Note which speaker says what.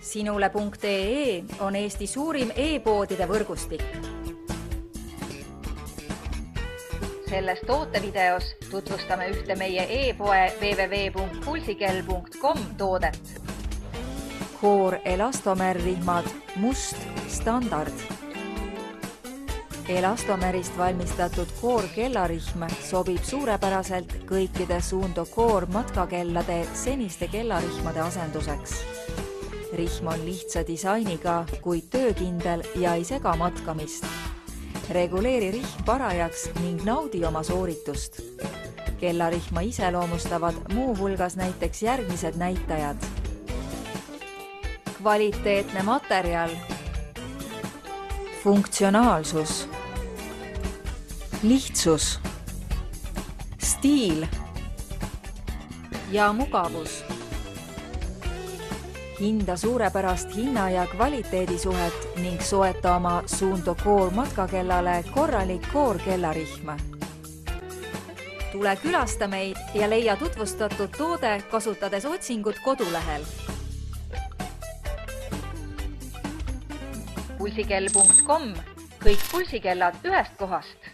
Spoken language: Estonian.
Speaker 1: Sinule.ee on Eesti suurim e-poodide võrgustik. Selles tootevideos tutvustame ühte meie e-poe www.pulsikell.com toodet. Core elastomerrihmad must standard. Elastomerist valmistatud Core kellarihm sobib suurepäraselt kõikide Suunto Core matkakellade seniste kellarihmade asenduseks. Rihm on lihtsa disainiga, kuid töökindel ja ei sega matkamist. Reguleeri rihm parajaks ning naudi oma sooritust. Kellarihma iseloomustavad muu hulgas näiteks järgmised näitajad. Kvaliteetne materjal, funktsionaalsus, lihtsus, stiil ja mugavus. Hinda suurepärast hinna ja kvaliteedisuhet ning soeta oma Suunto Core matkakellale korralik Core kellarihm. Tule külasta meid ja leia tutvustatud toode kasutades otsingut kodulehel. Pulsikell.com, kõik pulsikellad ühest kohast.